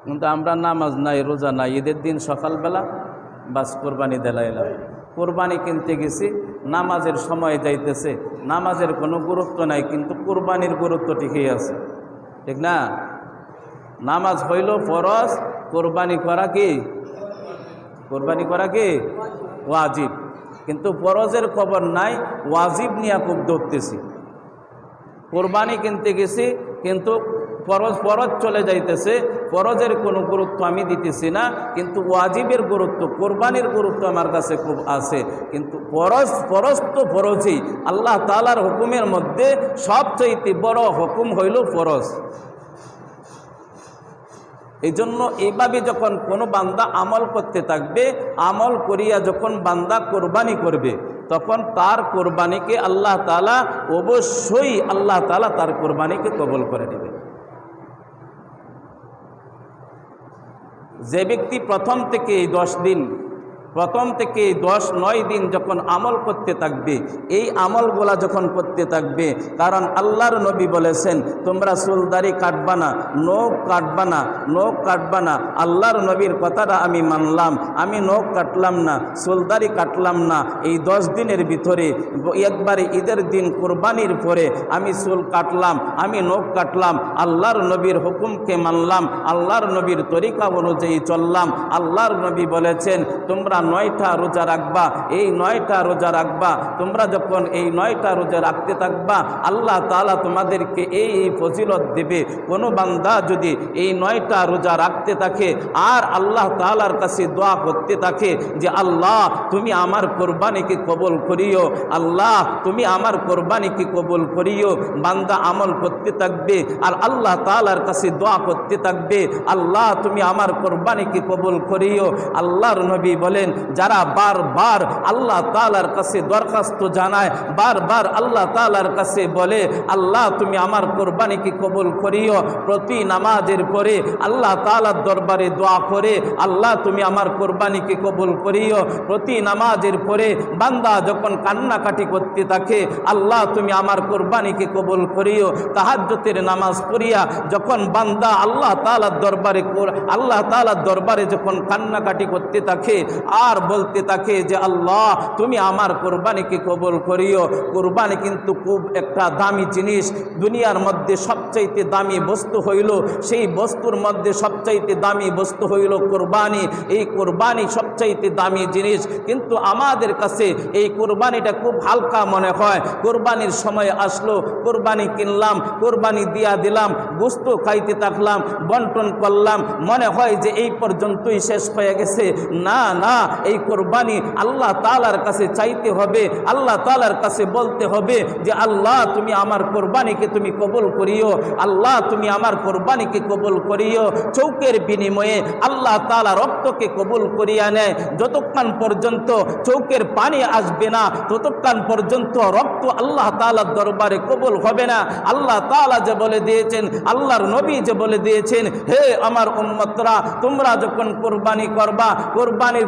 কিন্তু আমরা নামাজ নাই, রোজা নাই, ঈদের দিন সকালবেলা বাস কোরবানি দিলাইলাম। কোরবানি কিনতে গেছি, নামাজের সময় যাইতেছে, নামাজের কোনো গুরুত্ব নাই, কিন্তু কোরবানির গুরুত্ব ঠিকই আছে, ঠিক না? নামাজ হইল ফরজ, কোরবানি করা কি? কোরবানি করা কি ওয়াজিব। কিন্তু ফরজের খবর নাই, ওয়াজিব নিয়ে খুব ধরতেছি। কোরবানি কিনতে গেছি, কিন্তু ফরজ চলে যাইতেছে, ফরজের কোনো গুরুত্ব আমি দিতেছি না, কিন্তু ওয়াজিবের গুরুত্ব, কোরবানির গুরুত্ব আমার কাছে খুব আছে। কিন্তু ফরজ তো ফরজই, আল্লাহ তাআলার হুকুমের মধ্যে সবচেয়ে বড় হুকুম হইল ফরজ। এই জন্য এইভাবে যখন কোনো বান্দা আমল করতে থাকবে, আমল করিয়া যখন বান্দা কোরবানি করবে, তখন তার কোরবানিকে আল্লাহ তাআলা অবশ্যই আল্লাহ তাআলা তার কোরবানিকে কবুল করে নেবে। যে ব্যক্তি প্রথম থেকে 10-9 দিন যখন আমল করতে থাকবে, এই আমলগুলা যখন করতে থাকবে, কারণ আল্লাহর নবী বলেছেন তোমরা চুলদাড়ি কাটবা না, নখ কাটবা না। আল্লাহর নবীর কথাটা আমি মানলাম, আমি নখ কাটলাম না, চুলদাড়ি কাটলাম না। এই 10 দিনের ভিতরে একবারে ঈদের দিন কোরবানির পরে আমি চুল কাটলাম, আমি নখ কাটলাম, আল্লাহর নবীর হুকুমকে মানলাম, আল্লাহর নবীর তরিকা অনুযায়ী চললাম। আল্লাহর নবী বলেছেন তোমরা 9টা রোজা রাখবা, এই 9টা রোজা রাখবা। তোমরা যখন এই 9টা রোজা রাখতে থাকবা, আল্লাহ তাআলা তোমাদেরকে এই ফজিলত দেবে। কোনো বান্দা যদি এই 9টা রোজা রাখতে থাকে আর আল্লাহ তাআলার কাছে দোয়া করতে থাকে যে আল্লাহ তুমি আমার কোরবানিকে কবুল করিও, আল্লাহ তুমি আমার কোরবানিকে কবুল করিও, বান্দা আমল করতে থাকবে আর আল্লাহ তাআলার কাছে দোয়া করতে থাকবে, আল্লাহ তুমি আমার কোরবানিকে কবুল করিও। আল্লাহর নবী বলেন যারা বারবার আল্লাহ তাআলার কাছে দরখাস্ত জানায়, বারবার আল্লাহ তাআলার কাছে বলে আল্লাহ তুমি আমার কোরবানিকে কবুল করিও, প্রতি নামাজের পরে আল্লাহ তাআলার দরবারে দোয়া করে আল্লাহ তুমি আমার কোরবানিকে কবুল করিও, প্রতি নামাজের পরে বান্দা যখন কান্নাকাটি করতে থাকে আল্লাহ তুমি আমার কোরবানিকে কবুল করিও, তাহাজ্জুদের নামাজ পড়িয়া যখন বান্দা আল্লাহ তাআলার দরবারে যখন কান্নাকাটি করতে থাকে আর বলতে থাকে যে আল্লাহ তুমি আমার কোরবানিকে কবুল করিও। কোরবানি কিন্তু খুব একটা দামি জিনিস, দুনিয়ার মধ্যে সবচাইতে দামি বস্তু হইল, সেই বস্তুর মধ্যে সবচাইতে দামি বস্তু হইল কোরবানি। এই কোরবানি সবচাইতে দামি জিনিস, কিন্তু আমাদের কাছে এই কোরবানিটা খুব হালকা মনে হয়। কোরবানির সময় আসলো, কোরবানি কিনলাম, কোরবানি দিয়া দিলাম, গোশত খাইতে থাকলাম, বন্টন করলাম, মনে হয় যে এই পর্যন্তই শেষ হয়ে গেছে। না না, এই কোরবানি আল্লাহ তাআলার কাছে চাইতে হবে, আল্লাহ তাআলার কাছে বলতে হবে যে আল্লাহ তুমি আমার কোরবানিকে তুমি কবুল করিও, আল্লাহ তুমি আমার কোরবানিকে কবুল করিও। চৌকের বিনিময়ে আল্লাহ তাআলা রক্তকে কবুল করিয়া নেয়। যতক্ষণ পর্যন্ত চৌকের পানি আসবে না ততক্ষণ পর্যন্ত রক্ত আল্লাহ তাআলার দরবারে কবুল হবে না। আল্লাহ তাআলা যে বলে দিয়েছেন, আল্লাহর নবী যে বলে দিয়েছেন, হে আমার উম্মতরা তোমরা যখন কোরবানি করবা, কোরবানির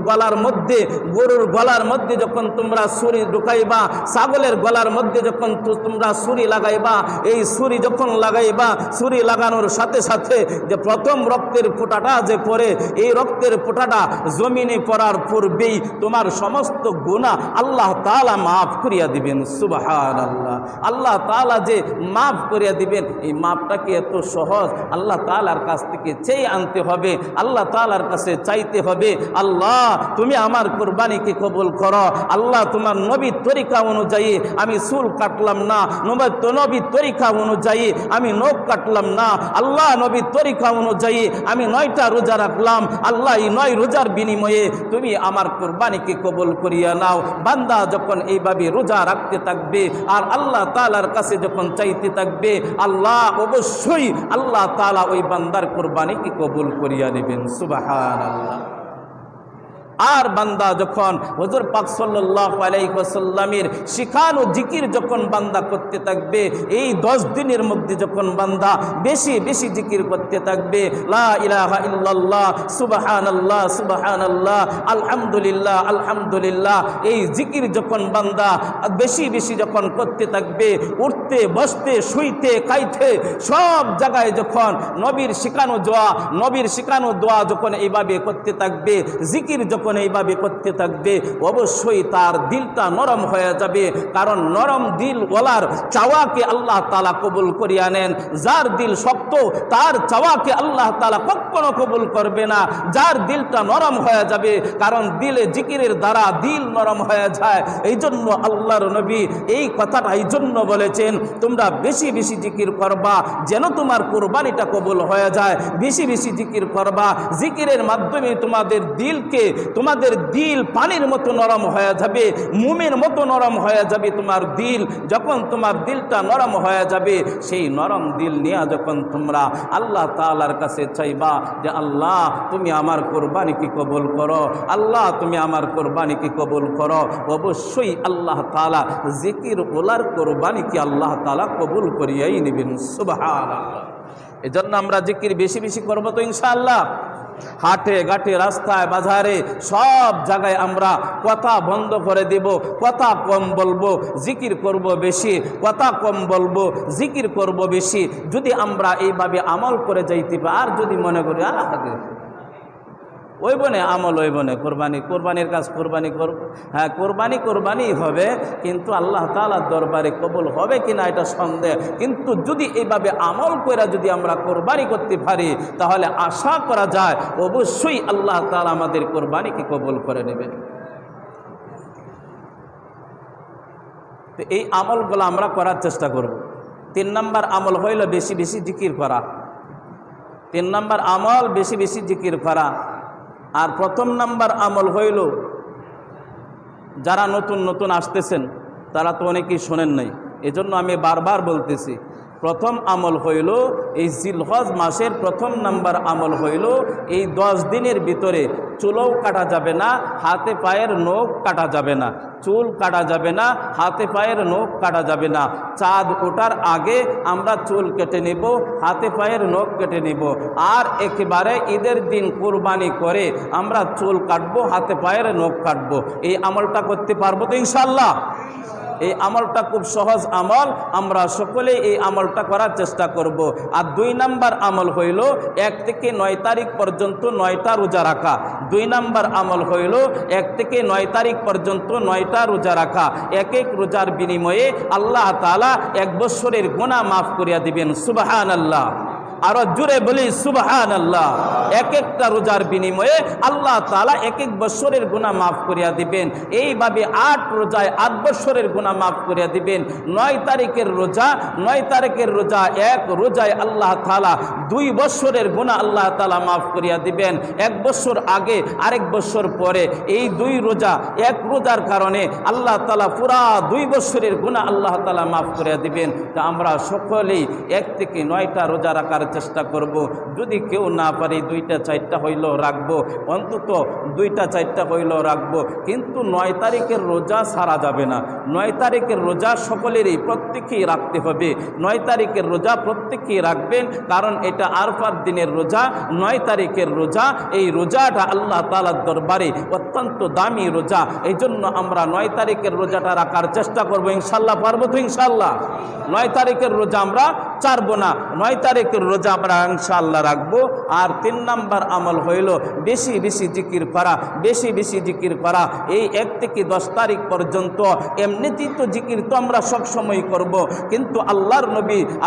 গলার মধ্যে, গরুর গলার মধ্যে যখন তোমরা ছুরি ঢুকাইবা, ছাগলের গলার মধ্যে যখন তোমরা ছুরি লাগাইবা, এই ছুরি যখন লাগাইবা, ছুরি লাগানোর সাথে সাথে যে প্রথম রক্তের ফোঁটাটা যে পড়ে, এই রক্তের ফোঁটাটা জমিনে পড়ার পূর্বেই তোমার সমস্ত গুনাহ আল্লাহ তাআলা মাফ করিয়া দিবেন। সুবহানাল্লাহ, আল্লাহ তাআলা যে মাফ করিয়া দিবেন, এই মাফটা কি এত সহজ? আল্লাহ তাআলার কাছ থেকে চেয়ে আনতে হবে, আল্লাহ তাআলার কাছে চাইতে হবে আল্লাহ তুমি আমার কোরবানিকে কবুল করো, আল্লাহ তোমার নবীর তরিকা অনুযায়ী আমি চুল কাটলাম না, নবীর তরিকা অনুযায়ী আমি নখ কাটলাম না, আল্লাহ নবীর তরিকা অনুযায়ী আমি 9টা রোজা রাখলাম, আল্লাহ এই 9 রোজার বিনিময়ে তুমি আমার কোরবানিকে কবুল করিয়া নাও। বান্দা যখন এইভাবে রোজা রাখতে থাকবে আর আল্লাহ তাআলার কাছে যখন চাইতে থাকবে, আল্লাহ অবশ্যই আল্লাহ তাআলা ওই বান্দার কোরবানিকে কবুল করিয়া নেবেন। সুবহানাল্লাহ। আর বান্দা যখন হুজুর পাক সাল্লাল্লাহু আলাইহি ওয়াসাল্লামের শিখানো জিকির যখন বান্দা করতে থাকবে, এই 10 দিনের মধ্যে যখন বান্দা বেশি বেশি জিকির করতে থাকবে, লা ইলাহা ইল্লাল্লাহ, সুবহানাল্লাহ সুবহানাল্লাহ, আলহামদুলিল্লাহ আলহামদুলিল্লাহ, এই জিকির যখন বান্দা বেশি বেশি যখন করতে থাকবে, উঠতে বসতে শুইতে খাইতে সব জায়গায় যখন নবীর শিখানো দোয়া যখন এইভাবে করতে থাকবে, জিকির যখন এইভাবে করতে থাকবে, অবশ্যই তার দিলটা নরম হয়ে যাবে। কারণ নরম দিল ওয়ালার চাওয়াকে আল্লাহ তাআলা কবুল করিয়া নেন। যার দিল শক্ত তার চাওয়াকে আল্লাহ তাআলা কখনো কবুল করবে না। যার দিলটা নরম হয়ে যাবে, কারণ দিলে জিকিরের দ্বারা দিল নরম হয়ে যায়। এই জন্য আল্লাহর নবী এই কথাটা এই জন্য বলেছেন, তোমরা বেশি বেশি জিকির করবা যেন তোমার কুরবানিটা কবুল হয়ে যায়। বেশি বেশি জিকির করবা, জিকিরের মাধ্যমে তোমাদের দিল পানির মতো নরম হয়ে যাবে, মোমের মতো নরম হয়ে যাবে তোমার দিল। যখন তোমার দিলটা নরম হয়ে যাবে, সেই নরম দিল নিয়ে যখন তোমরা আল্লাহ তাআলার কাছে চাইবা যে আল্লাহ তুমি আমার কুরবানিকে কবুল করো, আল্লাহ তুমি আমার কুরবানিকে কবুল করো, অবশ্যই আল্লাহ তাআলা জিকির ওলার কুরবানিকে আল্লাহ তাআলা কবুল করিয়াই নেবেন। সুবহানাল্লাহ। এজন্য আমরা জিকির বেশি বেশি করব তো ইনশাআল্লাহ। হাটে ঘাটে রাস্তায় বাজারে সব জায়গায় আমরা কথা বন্ধ করে দেব, কথা কম বলবো, জিকির করব বেশি, কথা কম বলবো, জিকির করব বেশি। যদি আমরা এইভাবে আমল করে যাইতে পারি, আর যদি মনে করি ওই বনে আমল ওই বনে কোরবানির কাজ কোরবানি করব, হ্যাঁ কোরবানি হবে, কিন্তু আল্লাহ তাআলার দরবারে কবুল হবে কিনা এটা সন্দেহ। কিন্তু যদি এইভাবে আমল করে যদি আমরা কোরবানি করতে পারি, তাহলে আশা করা যায় অবশ্যই আল্লাহ তাআলা আমাদের কোরবানিকে কবুল করে নেবেন। তো এই আমলগুলো আমরা করার চেষ্টা করব। 3 নম্বর আমল হইল বেশি বেশি জিকির করা। 3 নম্বর আমল বেশি বেশি জিকির করা। আর 1ম নাম্বার আমল হইল, যারা নতুন নতুন আসতেছেন তারা তো অনেকেই শোনেন নাই, এজন্য আমি বারবার বলতেছি। 1ম আমল হইল এই জিলহজ মাসের 1ম নাম্বার আমল হইল, এই 10 দিনের ভিতরে চুলও কাটা যাবে না, হাতে পায়ের নখ কাটা যাবে না, চুল কাটা যাবে না, হাতে পায়ের নখ কাটা যাবে না। চাঁদ ওঠার আগে আমরা চুল কেটে নেব, হাতে পায়ের নখ কেটে নেব। আর একেবারে ঈদের দিন কুরবানি করে আমরা চুল কাটবো, হাতে পায়ের নখ কাটবো। এই আমলটা করতে পারবো তো ইনশাআল্লাহ? এই আমলটা খুব সহজ আমল, আমরা সকলে এই আমলটা করার চেষ্টা করব। আর 2 নাম্বার আমল হইল 1 থেকে 9 তারিখ পর্যন্ত 9টা রোজা রাখা। 2 নাম্বার আমল হইল 1 থেকে 9 তারিখ পর্যন্ত 9টা রোজা রাখা। এক এক রোজার বিনিময়ে আল্লাহ তাআলা 1 বছরের গুনাহ মাফ করিয়া দিবেন। সুবহানাল্লাহ। আরো জোরে বলি সুবহানাল্লাহ। এক একটা রোজার বিনিময়ে আল্লাহ তাআলা 1 বছরের গুনাহ মাফ করিয়া দিবেন। এইভাবে 8 রোজায় 8 বছরের গুনাহ মাফ করিয়া দিবেন। 9 তারিখের রোজা 1 রোজায় আল্লাহ তাআলা 2 বছরের গুনাহ আল্লাহ তাআলা মাফ করিয়া দিবেন। 1 বছর আগে আরেক বছর পরে, এই 2 রোজা 1 রোজার কারণে আল্লাহ তাআলা পুরা 2 বছরের গুনাহ আল্লাহ তাআলা মাফ করিয়া দিবেন। তা আমরা সকলেই 1 থেকে 9টা রোজা রাখার চেষ্টা করব। যদি কেউ না পারি 2টা 4টা হইলেও রাখবো, অন্তত 2টা 4টা হইলেও রাখবো। কিন্তু 9 তারিখের রোজা সারা যাবে না। 9 তারিখের রোজা সকলেরই প্রত্যেকেই রাখতে হবে। 9 তারিখের রোজা প্রত্যেকেই রাখবেন, কারণ এটা আরফার দিনের রোজা। 9 তারিখের রোজা, এই রোজাটা আল্লাহ তাআলার দরবারে অত্যন্ত দামি রোজা। এই জন্য আমরা 9 তারিখের রোজাটা রাখার চেষ্টা করবো ইনশাল্লাহ। পারবো তো ইনশাল্লাহ? 9 তারিখের রোজা আমরা ছাড়বো না, 9 তারিখের রোজা আমরা ইনশাআল্লাহ রাখবো। আর 3 নাম্বার আমল হইল বেশি বেশি জিকির করা, বেশি বেশি জিকির করা। এই 1 থেকে 10 তারিখ পর্যন্ত এমনিতেই তো জিকির তো আমরা সব সময় করব, কিন্তু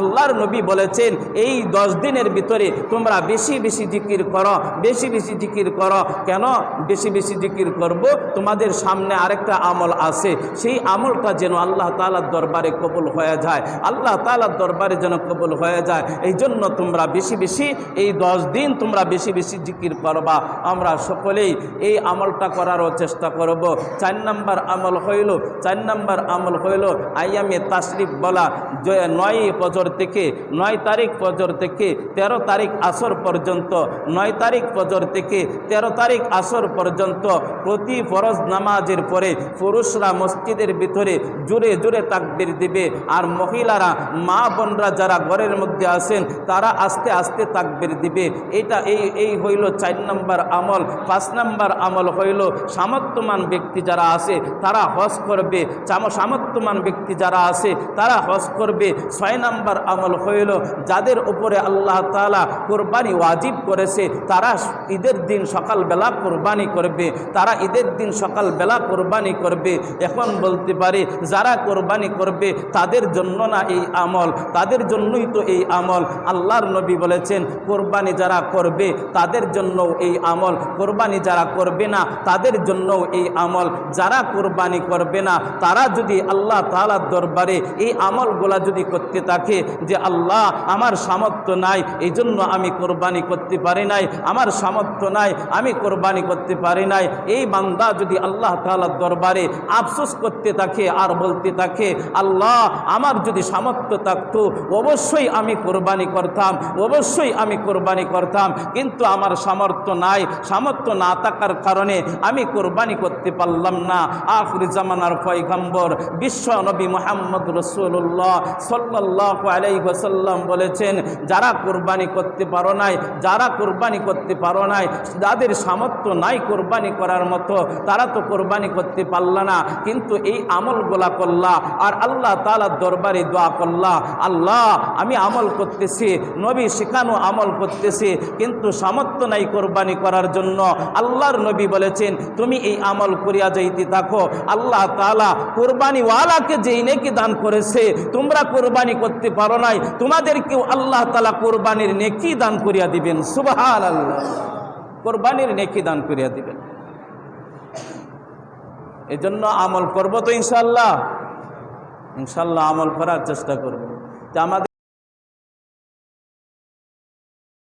আল্লাহর নবী বলেছেন এই 10 দিনের ভিতরে তোমরা বেশি বেশি জিকির করো, বেশি বেশি জিকির করো। কেন বেশি বেশি জিকির করব? তোমাদের সামনে আরেকটা আমল আছে, সেই আমলটা যেন আল্লাহ তাআলার দরবারে কবুল হয়ে যায়, আল্লাহ তাআলার দরবারে যেন কবুল হয়ে যায়। এই জন্য তোমরা বেশি বেশি এই 10 দিন তোমরা বেশি বেশি জিকির করবা। আমরা সকলেই এই আমলটা করারও চেষ্টা করব। 4 নম্বর আমল হইল আইয়ামে তাশরিফ বলা। 9 ফজর থেকে 9 তারিখ ফজর থেকে 13 তারিখ আসর পর্যন্ত, 9 তারিখ ফজর থেকে 13 তারিখ আসর পর্যন্ত প্রতি ফরজ নামাজের পরে পুরুষরা মসজিদের ভিতরে জোরে জোরে তাকবীর দিবে, আর মহিলারা মা বোনরা যারা ঘরের মধ্যে আছেন তারা আস্তে আস্তে তাকবীর দিবে। এই হইল 4 নম্বর আমল। 5 নম্বর আমল হইল সামর্থ্যমান ব্যক্তি যারা আছে তারা হজ করবে। সামর্থ্যমান ব্যক্তি যারা আছে তারা হজ করবে। 6 নম্বর আমল হইল যাদের উপরে আল্লাহ তাআলা কুরবানি ওয়াজিব করেছে তারা ঈদের দিন সকালবেলা কুরবানি করবে, তারা ঈদের দিন সকালবেলা কুরবানি করবে। এখন বলতে পারে যারা কুরবানি করবে তাদের জন্য না এই আমল? তাদের জন্যই তো এই আমল। আল্লাহর নবী বলেছেন কুরবানি যারা করবে তাদের জন্য এই আমল, কুরবানি যারা করবে না তাদের জন্য এই আমল। যারা কুরবানি করবে না তারা যদি আল্লাহ তাআলার দরবারে এই আমলগুলা যদি করতে থাকে যে আল্লাহ আমার সামর্থ্য নাই এই জন্য আমি কুরবানি করতে পারি নাই, আমার সামর্থ্য নাই আমি কুরবানি করতে পারি নাই, এই বান্দা যদি আল্লাহ তাআলার দরবারে আফসোস করতে থাকে আর বলতে থাকে আল্লাহ আমার যদি সামর্থ্য থাকতো অবশ্যই আমি কুরবানি করতাম, অবশ্যই আমি কুরবানি করতাম, কিন্তু আমার সামর্থ্য নাই, সামর্থ্য না থাকার কারণে আমি কুরবানি করতে পারলাম না। আখির জামানার পয়গম্বর বিশ্ব নবী মুহাম্মদ রাসূলুল্লাহ সাল্লাল্লাহু আলাইহি ওয়াসাল্লাম বলেছেন যারা কুরবানি করতে পারো নাই, যারা কুরবানি করতে পারো নাই, যাদের সামর্থ্য নাই কুরবানি করার মতো তারা তো কুরবানি করতে পারলা না, কিন্তু এই আমলগুলা করলা আর আল্লাহ তাআলার দরবারে দোয়া করলা আল্লাহ আমি আমল করতেছি, নবী শেখানো আমল করতেছি, কিন্তু সামর্থ্য নাই কুরবানি করার জন্য। আল্লাহর নবী বলেছেন তুমি এই আমল করিয়া যাইতে থাকো, আল্লাহ তাআলা কুরবানিওয়ালাকে যেই নেকি দান করেছে তোমরা কুরবানি করতে পারো নাই, তোমাদেরকেও আল্লাহ তাআলা কুরবানির নেকি দান করিয়া দিবেন। সুবহানাল্লাহ, কুরবানির নেকি দান করিয়া দিবেন। এজন্য আমল করব তো ইনশাআল্লাহ, ইনশাআল্লাহ আমল করার চেষ্টা করব। যে আমাদের